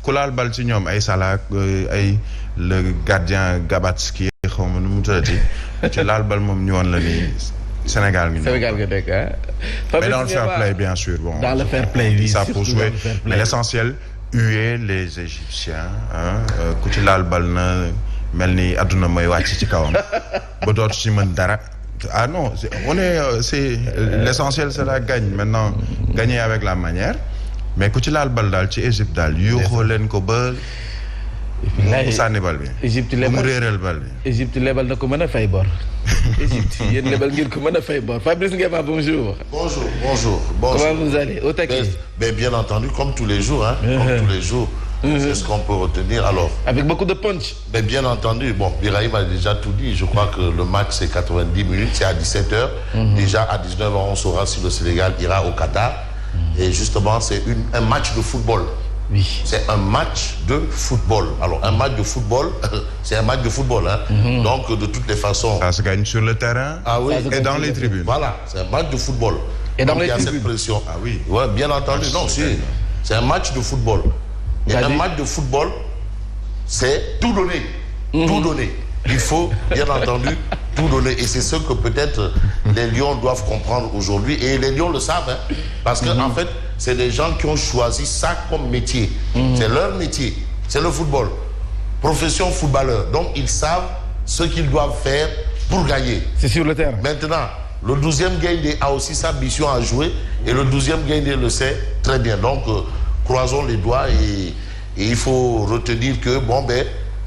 ku laal bal ci ñoom ay Salah ay le gardien Gabatski xaw ma nu mu tuddati ci laal bal moom ñu woon la ni Sénégal nga nekk mais dans le fair play bien sûr bon. Dans le fair play oui ça pour jouer mais l'essentiel huer les Égyptiens ku ci laal bal na mel ni adduna mooy wàcc ci kawam ba dootu ci mën dara. Ah non c'est l'essentiel c'est la gagne maintenant gagner avec la manière mais ku ci laal bal daal ci Égypte daal yuuxoo leen ko ba mu sànni bal bi mu réeral bal bi Égypte lebal na ko mën a fay bor Égypte yéen lebal ngir ko mën a fay bor Fabrice Nguema bonjour. Bonjour. Comment vous allez au taquet? Mais bien entendu comme tous les jours comme tous les jours. C'est ce qu'on peut retenir alors. Avec beaucoup de punch. Mais bien entendu, bon, Birahim a déjà tout dit. Je crois que le match c'est 90 minutes, c'est à 17h. Déjà à 19h, on saura si le Sénégal ira au Qatar. Et justement, c'est un match de football. Oui. C'est un match de football. Alors, un match de football, c'est un match de football. Donc, de toutes les façons. Ça se gagne sur le terrain et dans les tribunes. Voilà, c'est un match de football. Et dans les tribunes. Il y a cette pression. Ah oui. Ouais, bien entendu. Non, c'est un match de football. Et un match de football, c'est tout donner. Tout donner. Il faut, bien entendu, tout donner. Et c'est ce que peut-être les Lions doivent comprendre aujourd'hui. Et les Lions le savent. Parce qu'en fait, c'est des gens qui ont choisi ça comme métier. C'est leur métier. C'est le football. Profession footballeur. Donc, ils savent ce qu'ils doivent faire pour gagner. C'est sur le terrain. Maintenant, le 12e Gaindé a aussi sa mission à jouer. Et le 12e Gaindé le sait très bien. Donc, croisons les doigts et il faut retenir que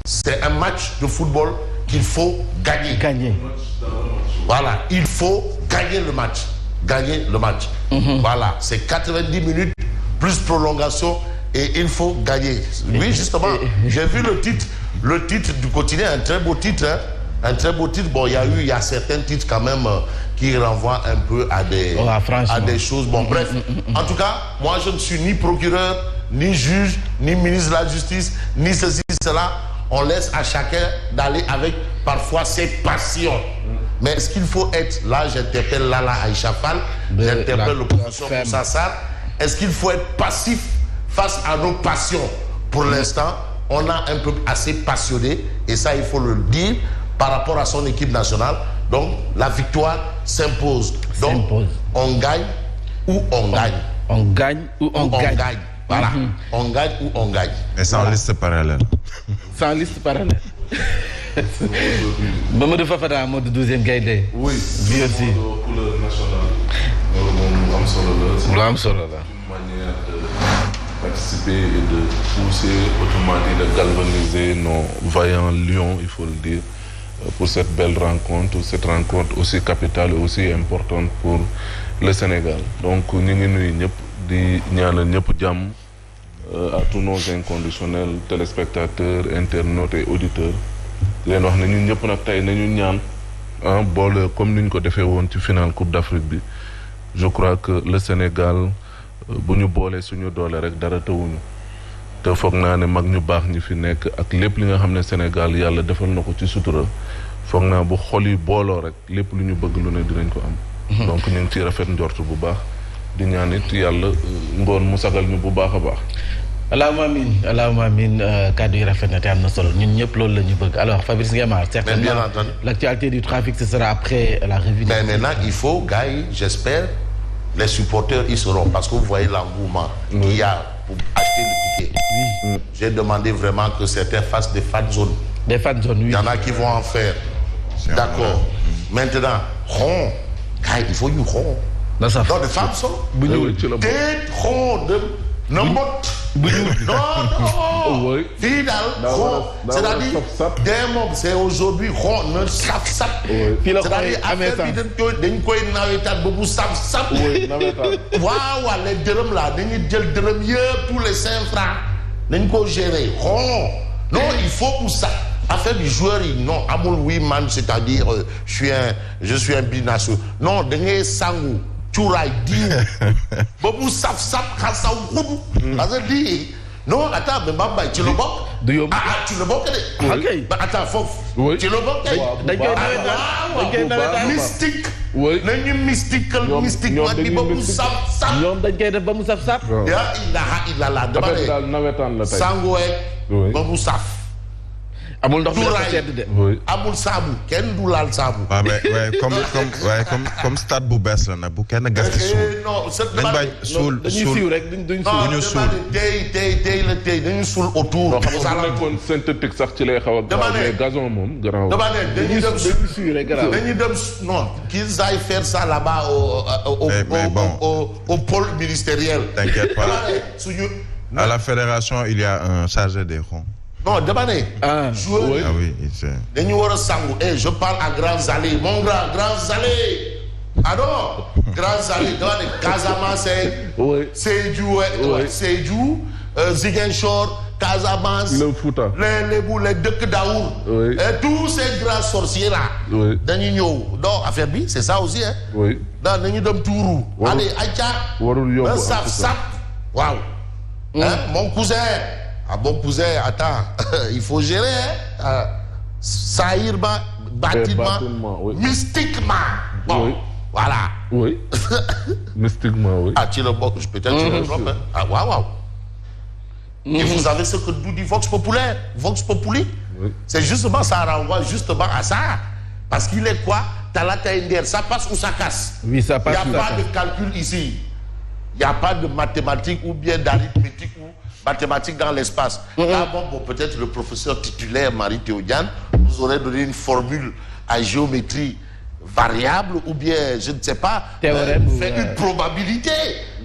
c'est un match de football qu'il faut gagner. Voilà, il faut gagner le match. Voilà, c'est 90 minutes plus prolongation et il faut gagner. Oui, justement, j'ai vu le titre du quotidien, un très beau titre. Un très beau titre. Bon, il y a certains titres quand même qui renvoient un peu à des choses. Bon, bref. En tout cas, moi, je ne suis ni procureur, ni juge, ni ministre de la Justice, ni ceci, cela. On laisse à chacun d'aller avec parfois ses passions. Mais est-ce qu'il faut être, là, j'interpelle Lala Aïcha Fall, j'interpelle le professeur Moussa Sarr, est-ce qu'il faut être passif face à nos passions? Pour l'instant, on a un peu assez passionné, et ça, il faut le dire, par rapport à son équipe nationale. Donc, la victoire s'impose. Donc, on gagne ou on gagne. On gagne ou on gagne. Voilà. On gagne ou on gagne. Mais sans liste parallèle. Sans liste parallèle. Mamadou Fafana, mode 12e Gaïndé. Oui. Lui aussi. Pour le national. C'est une manière de participer et de pousser, autrement dit, de galvaniser nos vaillants lions, il faut le dire, pour cette belle rencontre, cette rencontre aussi capitale et aussi importante pour le Sénégal. Donc, nous sommes di ñaanal ñëpp jàmm à tous nos inconditionnels téléspectateurs internautes et auditeurs leen wax ne ñun ñëpp nag tey nañu ñaan boole comme ni ñu ko defee woon ci finale Coupe d'Afrique bi je crois que le Sénégal bu ñu boolee suñu doole rek dara tëwuñu te foog naa ne mag ñu baax ñi fi nekk ak lépp li nga xam ne Sénégal yàlla defal na ko ci sutura foog naa bu xol yi booloo rek lépp lu ñu bëgg lu ne dinañ ko am donc ñu ngi ciy rafet njort bu baax di ñaan it yàlla ngoon mu sagal ñu bu baax a baax. allahumma amiin kàddu yi rafet na te am na solo ñun ñëpp loolu la ñu bëgg alors Fabrice Nguema certainement l'actualité du trafic ce sera après la revue. Mais maintenant il faut gars yi j'espère les supporters y seront parce que vous voyez l'engouement qu'il y a pour acheter le ticket. Oui. J'ai demandé vraiment que certains fassent des fan zones. Des fan zones, oui. Il y en a qui vont en faire. D'accord. Maintenant gars il faut ñu xon. Non, de femmes sont. Déet xon de na mbot. Non. Fii daal xon c'est-à-dire des moom c'est aujourd'hui xon na saf saf. c'est-à-dire affaire bi dañ koy nawetaan ba bu saf saf. waaw les dërëm là dañuy jël dërëm yëpp tous les 5 francs dañ ko gérer xon non il faut pour ça. Affaire du joueur yi non amul oui man c'est-à-dire je suis un binational non da ngay sangu. cuuraay diw ba bu saf-saf xasaw xudu parce que lii Non, attends, mais Bamba, tu le bokk. du yomb tu le bokk de. ok. Bah attends foofu. Oui. Tu le bokk kay. dañ koy nawetaan mystique. oui nañu mystique mystiquement di ba mu saf. ñoom dañ koy def ba mu saf. yaa ilaha illallah dama affaire ne. daal nawetaan la tey. sangoek ba mu saf. amul ndox mi dafa Tuuraay. sedd de. oui amul saabu kenn du laal saabu. waaw mais comme stade bu bees la nag bu kenn gas ci suul. non dañ bay suul dañuy siiw rek duñ non ñu suul. tey la tey dañu suul autour. non xam nga bu nekkoon synthétique sax ci lay xaw a. Dama ne. mais gazon moom garaaw. dama ne dañuy dem dañuy siiw rek garaaw. dañuy dem non qu'ils aillent faire ça là-bas au pôle ministériel. T'inquiète pas. dama ne suñu. À la fédération il y a un chargé des ronds. non dama ne. joueur oui. Ah oui c'est. dañu war a sangu je parle à Grand Zalé mon grand Zalé. ah non Grand Zalé dama ne Casamance. oui Sédhiou Sédhiou Ziguinchor Casamance. le Fouta. les dëkk Daour. Oui. et tous ces grands sorciers là. Oui. dañuy ñëw donc affaire bi c'est ça aussi hein. oui daal nañu dem tuuru. Warul- allez ayca. warul yomb un en sap tout cas. sap. waaw. hein mon cousin. mon cousin attends il faut gérer hein. Saïrement bâtiment oui. mystiquement. bon Oui. voilà. oui mystiquement oui. ci la bokk peut-être ci la trompe hein. waaw. Et vous avez ce que nous dit Vox Populaire, Vox Populi. Oui. C'est justement, ça renvoie justement à ça. Parce qu'il est quoi? Talata Inder, ça passe ou ça casse? Oui, ça passe. Il n'y a pas de calcul ici. Il n'y a pas de mathématiques ou bien d'arithmétique ou mathématiques dans l'espace. Là, bon, peut-être le professeur titulaire Marie Théodiane vous aurait donné une formule à géométrie variable ou bien, je ne sais pas, Théorème fait une probabilité.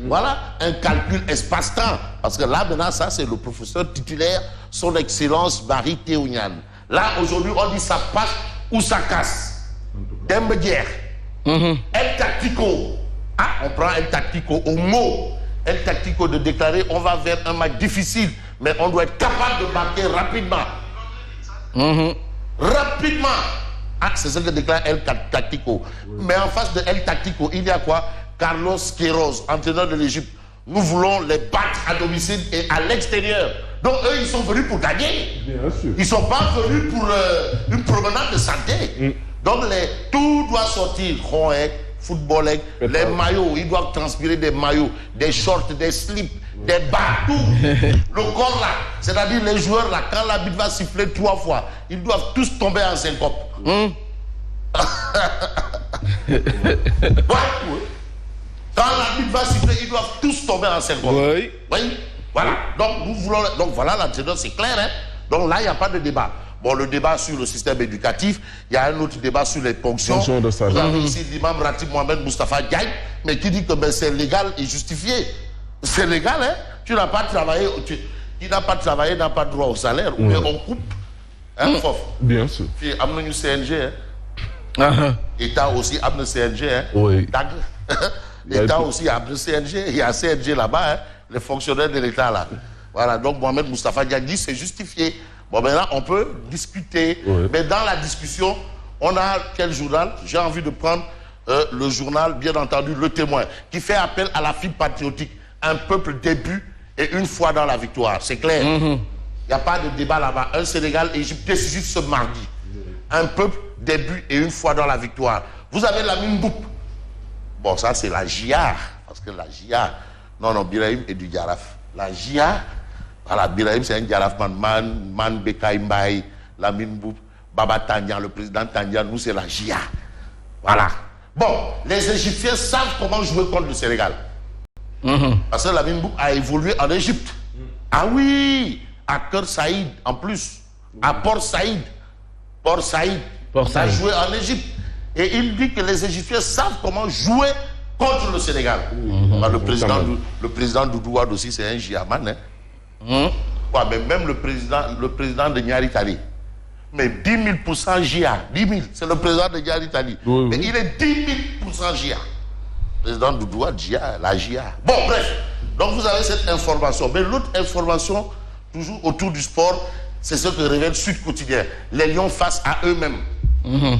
Voilà, un calcul espace-temps. Parce que là, maintenant, ça, c'est le professeur titulaire, son excellence Marie Théodiane. Là, aujourd'hui, on dit ça passe ou ça casse. Dembedière. El Tactico. On prend El Tactico au mot. El Tactico de déclarer on va vers un match difficile, mais on doit être capable de marquer rapidement. Rapidement. C'est ce que déclare El Tactico. Mais en face de El Tactico, il y a quoi? Carlos Queiroz, entraîneur de l'Égypte. Nous voulons les battre à domicile et à l'extérieur. Donc eux, ils sont venus pour gagner. Bien sûr. Ils ne sont pas venus pour une promenade de santé. Donc tout doit sortir. Football, les maillots, ils doivent transpirer des maillots, des shorts, des slips, des bas, tout. Le corps là, c'est-à-dire les joueurs là, quand la bite va siffler 3 fois, ils doivent tous tomber en syncope. Ouais. Quand la bite va siffler, ils doivent tous tomber en syncope. Oui. Oui, voilà. Donc nous voulons, donc voilà l'entraîneur, c'est clair, hein. Donc là, il n'y a pas de débat. Bon, le débat sur le système éducatif, il y a un autre débat sur les ponctions. Fonction de salaire. Vous avez ici l'imam Ratib Mohamed Moustapha Diagne, mais qui dit que ben, c'est légal et justifié. C'est légal, hein. Tu n'as pas travaillé, qui n'a pas travaillé n'a pas droit au salaire. Ou bien on coupe. Hein, Fof. Bien sûr. Puis, amenez-nous CNG, hein. État aussi, amenez CNG, hein. Oui. L'État aussi a amené CNG. Il y a CNG là-bas, hein. Les fonctionnaires de l'État là. Voilà, donc Mohamed Moustapha Diagne dit c'est justifié. Bon, maintenant, on peut discuter. Oui. Mais dans la discussion, on a quel journal? J'ai envie de prendre le journal, bien entendu, Le Témoin, qui fait appel à la fibre patriotique. Un peuple début et une fois dans la victoire. C'est clair. Il n'y a pas de débat là-bas. Un Sénégal-Égypte décisif ce mardi. Un peuple début et une fois dans la victoire. Vous avez Lamine Mboup. Bon, ça, c'est la JIA. Parce que la JIA... Non, Birahim est du Djaraf. La JIA... Voilà, Birahim, c'est un Djarafman, Man Bekaï Mbaye, Lamine Mboup, Baba Tandian, le président Tandian, nous c'est la JIA. Voilà. Bon, les Égyptiens savent comment jouer contre le Sénégal. Parce que Lamine Mboup a évolué en Égypte. Ah oui, à Cœur Saïd en plus, à Port Saïd. Port Saïd. A joué en Égypte. Et il dit que les Égyptiens savent comment jouer contre le Sénégal. Le président Doudou Wade aussi, c'est un Jiaman, hein. Ouais, mais même le président de Nyari Tali, mais 10 000% JIA, 10 000, c'est le président de Nyari Tali. Oui, mais oui. il est 10 000% JIA. Président Doudou Wade, JIA, la JIA. Bon, bref, donc vous avez cette information. Mais l'autre information, toujours autour du sport, c'est ce que révèle Sud Quotidien. Les Lions face à eux-mêmes.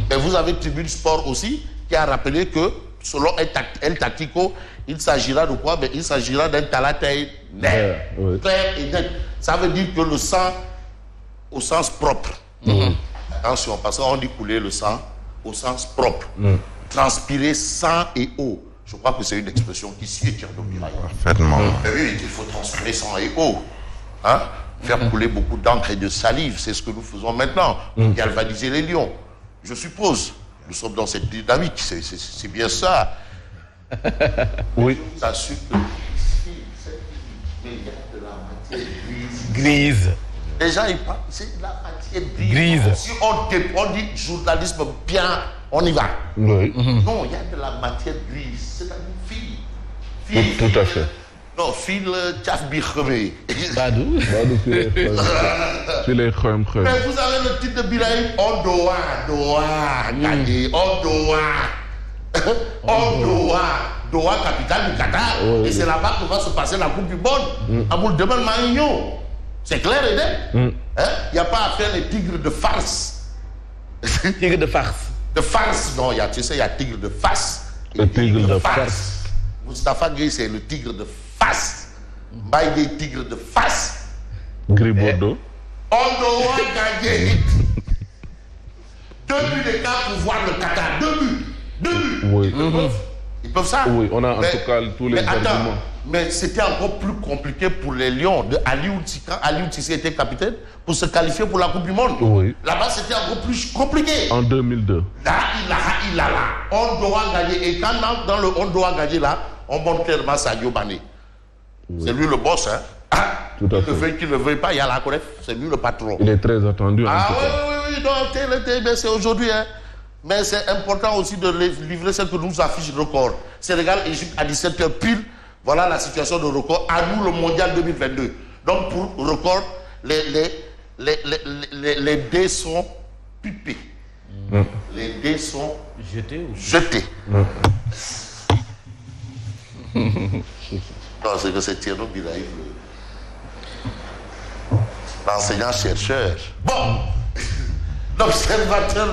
Et vous avez Tribune Sport aussi, qui a rappelé que, selon El Tactico, il s'agira de quoi? Ben, il s'agira d'un Talata net. Clair et net. Ça veut dire que le sang, au sens propre. Attention, parce qu'on dit couler le sang au sens propre. Transpirer sang et eau. Je crois que c'est une expression qui sied Tchernobyl. Parfaitement. Oui, il faut transpirer sang et eau. Hein? Faire couler beaucoup d'encre et de salive, c'est ce que nous faisons maintenant. Pour galvaniser les lions. Je suppose. Nous sommes dans cette dynamique. C'est bien ça. Oui. Je vous assure que il y a de la matière Grise. Les gens, ils parlent, c'est de la matière Grise. Si on dit journalisme bien, on y va. Oui. Non, il y a de la matière grise. C'est-à-dire fil. Tout à fait. Non, fil, tchaf bi khemé. Badou. Tu les crèmes. Mais vous avez le titre de Biraïm, on doit gagner, Doha, capitale du Qatar. Et c'est là-bas que va se passer la Coupe du Monde. À Moul Debel Marignon. C'est clair et net. Il n'y a pas à faire les tigres de farce. Tigre de farce. De farce, non, tu sais, il y a tigre de face. Le tigre de farce. Moustapha Gueye, c'est le tigre de face. Baye des tigres de face. Gris Bordeaux. On doit gagner. 2 buts d'écart pour voir le Qatar. 2 buts. Oui. Ils peuvent ça. Oui, on a en tout cas tous les arguments. Mais c'était encore plus compliqué pour les Lions de Aliou Tsika. Aliou Tsika était capitaine pour se qualifier pour la Coupe du Monde. Oui. Là-bas, c'était encore plus compliqué. En 2002. Là, on doit gagner. Et quand dans le on doit gagner là, on montre clairement Sadio Mané. Oui. C'est lui le boss, hein. Tout à fait. Qu'il ne veuille pas, il y a la colère. C'est lui le patron. Il est très attendu. Oui. Donc, c'est aujourd'hui, hein. Mais c'est important aussi de livrer ce que nous affiche le record. Sénégal-Égypte à 17h pile. Voilà la situation de record. À nous, le mondial 2022. Donc, pour record, les dés sont pipés. Les dés sont jetés. Non, c'est que c'est Thierry Biraïm, l'enseignant-chercheur. Bon, l'observateur,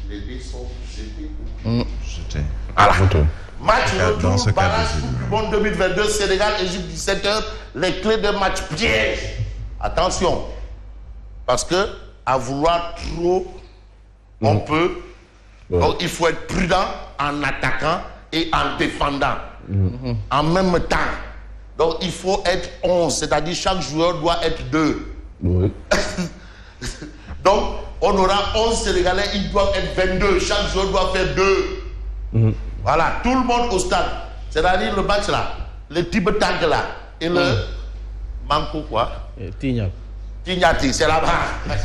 les dés sont jetés. Voilà. Match retour, barrage Coupe du Monde 2022, Sénégal-Égypte, 17h, les clés de match piège. Attention, parce que à vouloir trop, on peut. Donc il faut être prudent en attaquant et en défendant. En même temps. Donc il faut être 11, c'est-à-dire chaque joueur doit être 2. Oui. Donc on aura 11 Sénégalais, ils doivent être 22. Chaque joueur doit faire 2. Voilà, tout le monde au stade. C'est-à-dire le match là, le Tibetang là, et le Manko quoi Tignati, c'est là-bas. Tout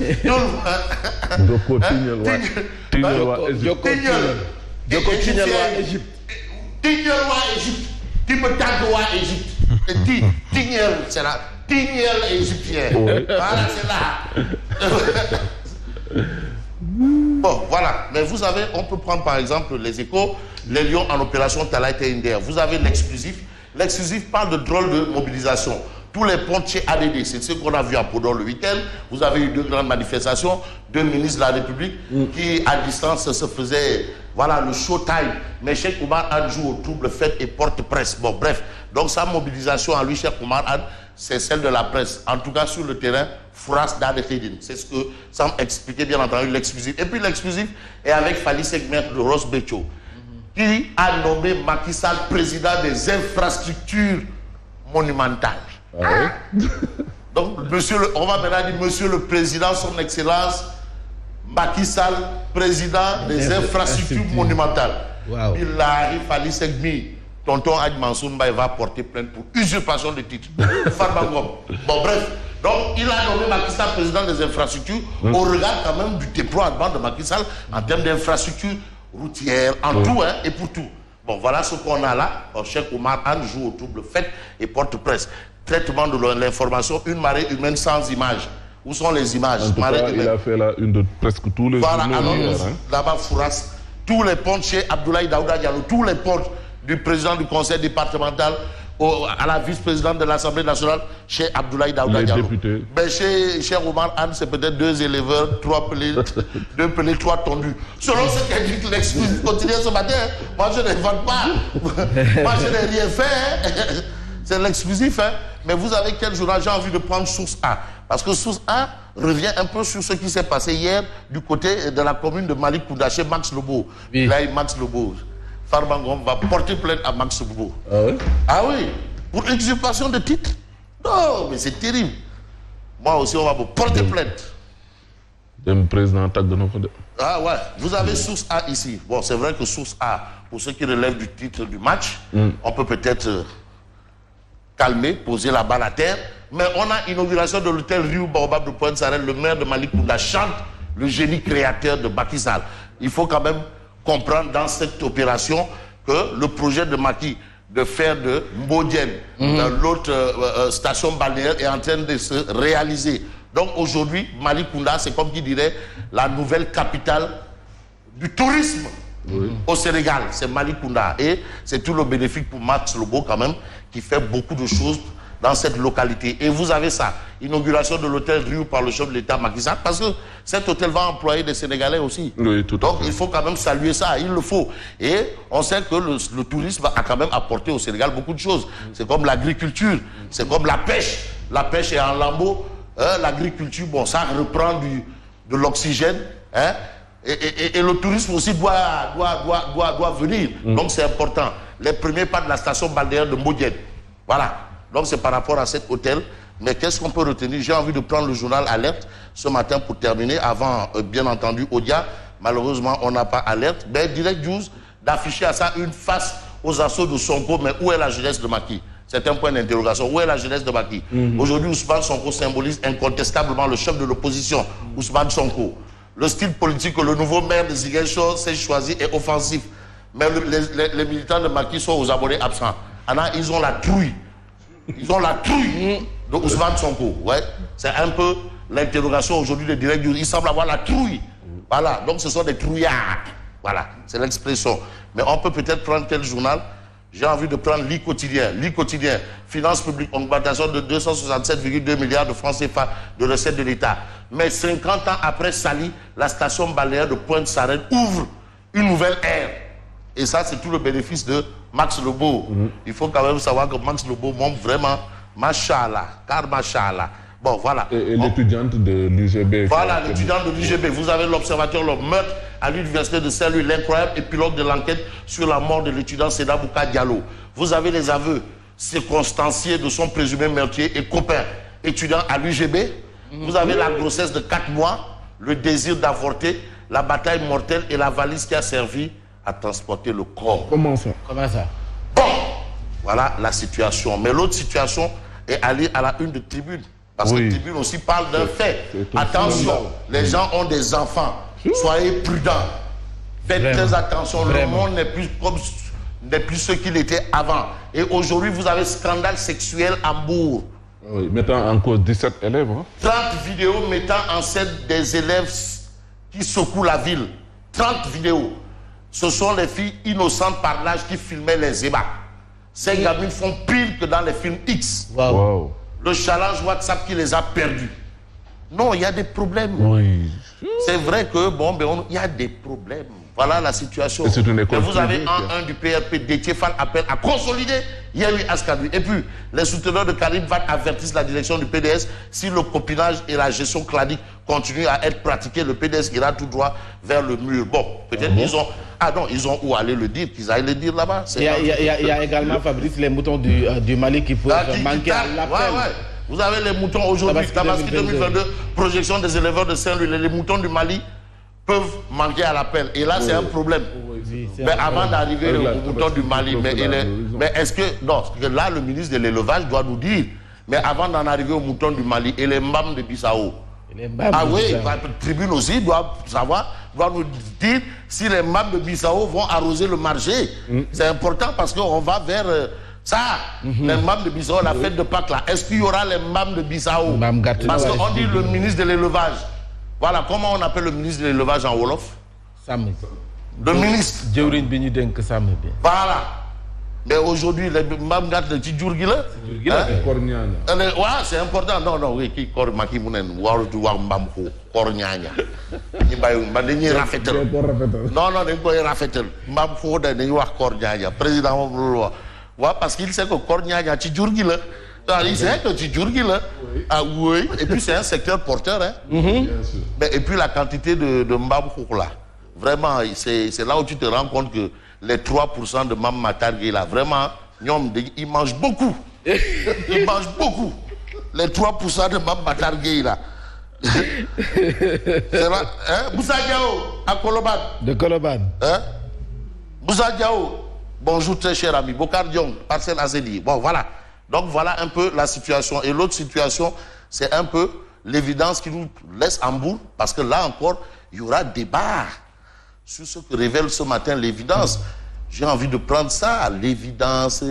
le monde. Égypte. Tibetang Égypte. Tignel, c'est là. Tignel égyptien. Voilà, c'est là. Bon, voilà. Mais vous avez, on peut prendre par exemple les Échos, les Lions en opération Talaït et Inder. Vous avez l'exclusif. L'exclusif parle de drôle de mobilisation. Tous les ponts chez ADD, c'est ce qu'on a vu à Podor le week-end. Vous avez eu 2 grandes manifestations, 2 ministres de la République qui, à distance, se faisaient, voilà, le showtime. Mais Cheikh Oumar Anne joue au trouble fête et porte-presse. Bon, bref. Donc, sa mobilisation à lui, Cheikh Oumar Anne, c'est celle de la presse. En tout cas, sur le terrain, Fouras d'Adekhédine. C'est ce que semble expliquer, bien entendu, l'exclusif. Et puis, l'exclusif est avec Fali Segmer de Ross Becho, qui a nommé Macky Sall président des infrastructures monumentales. Donc, on va maintenant dire Monsieur le Président, son Excellence, Macky Sall, président des infrastructures monumentales. Wow. Il arrive à l'ISEGMI. Tonton Hadj Mansour Mbaye va porter plainte pour usurpation de titre. Bon, bref. Donc, il a nommé Macky Sall président des infrastructures au regard quand même du déploiement de Macky Sall en termes d'infrastructures routières, en tout, hein, et pour tout. Bon, voilà ce qu'on a là. Cheikh Oumar Anne joue au trouble fête et porte-presse. Traitement de l'information, une marée humaine sans images. Où sont les images? En tout cas, il a fait là une de presque tous les voilà, alors, hier, là-bas, Fouras, tous les ponts chez Abdoulaye Daouda Diallo, tous les ponts du président du conseil départemental à la vice-présidente de l'Assemblée nationale, chez Abdoulaye Daouda Diallo. Députés. Ben chez Omar Anne, c'est peut-être 2 éleveurs, 3 pelés, 2 pelés, 3 tondus. Selon ce qu'a dit l'excuse quotidienne ce matin, moi je n'invente pas. Moi je n'ai rien fait. C'est l'exclusif, hein. Mais vous avez quel journal? J'ai envie de prendre Source A. Parce que Source A revient un peu sur ce qui s'est passé hier du côté de la commune de Malicounda chez Max Lobo. Oui. Là, Max Lobo. Farmangom va porter plainte à Max Lobo. Ah oui? Ah oui, pour usurpation de titre. Non, mais c'est terrible. Moi aussi, on va vous porter plainte. Le président attaque de nos côtés. Ah ouais, vous avez Source A ici. Bon, c'est vrai que Source A, pour ceux qui relèvent du titre du match, on peut peut-être calmer, poser la balle à terre. Mais on a inauguration de l'hôtel Rio Baobab de Pointe-Sarène. Le maire de Malicounda chante le génie créateur de Macky Sall. Il faut quand même comprendre dans cette opération que le projet de Macky de faire de Mbodiène l'autre station balnéaire est en train de se réaliser. Donc aujourd'hui, Malicounda, c'est comme qui dirait la nouvelle capitale du tourisme au Sénégal. C'est Malicounda. Et c'est tout le bénéfice pour Max Lobo quand même, qui fait beaucoup de choses dans cette localité. Et vous avez ça, inauguration de l'hôtel Rio par le chef de l'État Macky Sall, parce que cet hôtel va employer des Sénégalais aussi. Oui, tout à Donc fait. il faut quand même saluer ça, il le faut. Et on sait que le tourisme a quand même apporté au Sénégal beaucoup de choses. C'est comme l'agriculture, c'est comme la pêche. La pêche est en lambeaux, l'agriculture, bon, ça reprend de l'oxygène, hein. Et le tourisme aussi doit venir. Donc c'est important. Les premiers pas de la station balnéaire de Mbodiène. Voilà. Donc c'est par rapport à cet hôtel. Mais qu'est-ce qu'on peut retenir? J'ai envie de prendre le journal Alerte ce matin pour terminer. Avant, bien entendu, Odia. Malheureusement, on n'a pas Alerte. Mais Direct News d'afficher à ça une face aux assauts de Sonko. Mais où est la jeunesse de Macky? C'est un point d'interrogation. Où est la jeunesse de Macky? Aujourd'hui, Ousmane Sonko symbolise incontestablement le chef de l'opposition, Ousmane Sonko. Le style politique que le nouveau maire de Ziguinchor s'est choisi est offensif. Mais les militants de Macky sont aux abonnés absents. Anna, ils ont la trouille. Ils ont la trouille de Ousmane Sonko. Ouais. C'est un peu l'interrogation aujourd'hui de Direct News. Ils semblent avoir la trouille. Voilà. Donc ce sont des trouillards. Voilà. C'est l'expression. Mais on peut peut-être prendre quel journal? J'ai envie de prendre l'I quotidien. L'I quotidien. Finances publiques, augmentation de 267,2 milliards de francs CFA de recettes de l'État. Mais 50 ans après Sali, la station balnéaire de Pointe-Sarène ouvre une nouvelle ère. Et ça, c'est tout le bénéfice de Max Lobo. Il faut quand même savoir que Max Lobo montre vraiment, machallah, car machallah. Bon, voilà. Et l'étudiante de l'UGB. Voilà, l'étudiante de l'UGB. Vous avez l'observateur, le meurtre à l'université de Saint-Louis, l'incroyable épilogue de l'enquête sur la mort de l'étudiant Seda Bouka Diallo. Vous avez les aveux circonstanciés de son présumé meurtrier et copain étudiant à l'UGB. Vous avez la grossesse de 4 mois, le désir d'avorter, la bataille mortelle et la valise qui a servi à transporter le corps. Comment ça? Comment ça? Bon, voilà la situation. Mais l'autre situation est allée à la une de Tribune. Parce que Tribune aussi parle d'un fait. Attention, les gens ont des enfants. Soyez prudents. Faites très attention. Le monde n'est plus ce qu'il était avant. Et aujourd'hui, vous avez scandale sexuel à Bourg. Oui, mettant en cause 17 élèves. Hein? 30 vidéos mettant en scène des élèves qui secouent la ville. 30 vidéos. Ce sont les filles innocentes par l'âge qui filmaient les ébats. Ces gamines font pire que dans les films X. Wow. Le challenge WhatsApp qui les a perdus. Non, il y a des problèmes. Oui. C'est vrai que, bon, il y a des problèmes. Voilà la situation. Et c'est une école mais vous avez privée, un du PRP, Déthié Fall appelle à consolider Yewwi Askan Wi. Et puis, les souteneurs de Karim Wade avertissent la direction du PDS. Si le copinage et la gestion clanique continuent à être pratiqués, le PDS ira tout droit vers le mur. Bon, peut-être ils ont... Ah non, ils ont où aller le dire, qu'ils aillent le dire là-bas. Il y a également, Fabrice, les moutons du Mali qui peuvent manquer à l'appel. Ouais. Vous avez les moutons aujourd'hui, Tabaski 2022, projection des éleveurs de Saint-Louis. Les moutons du Mali peuvent manquer à l'appel. Et là, c'est un problème. Mais avant d'arriver aux moutons du Mali, mais est-ce que... Non, parce que là, le ministre de l'élevage doit nous dire. Mais avant d'en arriver aux moutons du Mali et les mbams de Bissau. Ah oui, la tribune aussi doit savoir, doit nous dire si les mbams de Bissau vont arroser le marché. C'est important parce qu'on va vers... ça, les mbams de Bissau, la fête de Pâques là, est-ce qu'il y aura les mbams de Bissau? Parce qu'on dit le ministre de l'élevage. Voilà, comment on appelle le ministre de l'élevage en Wolof? Sam. Le ministre. Voilà. Mais aujourd'hui, les mbams gâtent le petit Djourgi là. Ouais, c'est important. Non, oui, qui kor maki mounen, waru tu war mbam ko, kor nyanya. Ni bayu, man dañuy rafetal. Non, dañ koy rafetal. Mbam ko dañuy wax kor nyanya. Président moom loolu wax. Ouais, parce qu'il sait que Kornia, il y a Tidjourgi là. Il sait que Tidjourgi là. Ah oui. Et puis c'est un secteur porteur. Hein. Mais, et puis la quantité de Mbabou là. Vraiment, c'est là où tu te rends compte que les 3% de Mam Matargué là, vraiment, ils mangent beaucoup. Ils mangent beaucoup. Les 3% de Mam Matargué là. C'est là, hein? Moussa Diao, à Koloban. De Koloban. Hein? Moussa Diao, bonjour très cher ami. Bokar Diong, Parcel Azeli. Bon, voilà. Donc, voilà un peu la situation. Et l'autre situation, c'est un peu l'évidence qui nous laisse en boule. Parce que là encore, il y aura débat sur ce que révèle ce matin l'évidence. J'ai envie de prendre ça, l'évidence.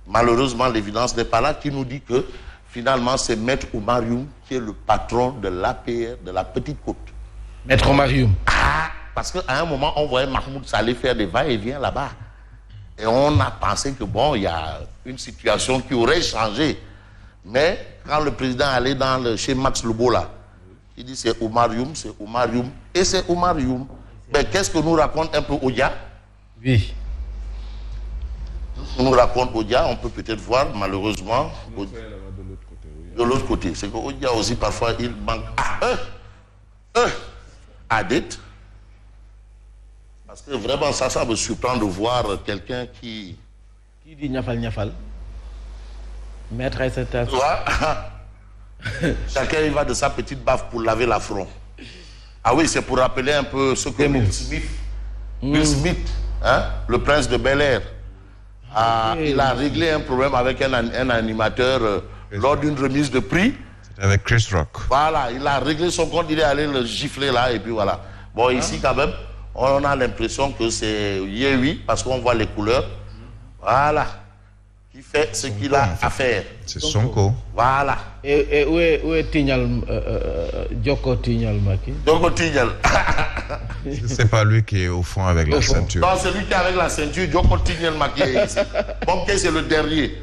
Malheureusement, l'évidence n'est pas là, qui nous dit que finalement, c'est Maître Oumar Youm qui est le patron de l'APR de la Petite Côte. Maître Oumar Youm. Ah, parce qu'à un moment, on voyait Mahmoud Saleh faire des va-et-vient là-bas. Et on a pensé que bon, il y a une situation qui aurait changé. Mais quand le président allait chez Max Lobo là, il dit c'est Oumar Youm, et c'est Oumar Youm. Mais qu'est-ce que nous raconte un peu Odia? Oui. On nous raconte Odia, on peut peut-être voir malheureusement de l'autre côté. C'est que Odia aussi parfois il manque à dette. Parce que vraiment ça me surprend de voir quelqu'un qui... Qui dit Niafal? Maître Aïssata. Chacun il va de sa petite baffe pour laver l'affront. Ah oui, c'est pour rappeler un peu ce que Will Smith, hein, le prince de Bel-Air, il a réglé un problème avec un animateur lors d'une remise de prix. C'était avec Chris Rock. Voilà, il a réglé son compte, il est allé le gifler là et puis voilà. Bon, ici quand même, on a l'impression que c'est Yehui parce qu'on voit les couleurs. Voilà. Qui fait ce qu'il a à faire. C'est Sonko. Voilà. Et où est Tignal, Djoko Tignal Maki? Djoko Tignal. C'est pas lui qui est au fond avec la ceinture. Non, c'est lui qui est avec la ceinture. Djoko Tignal Maki est ici. Bon, c'est le dernier.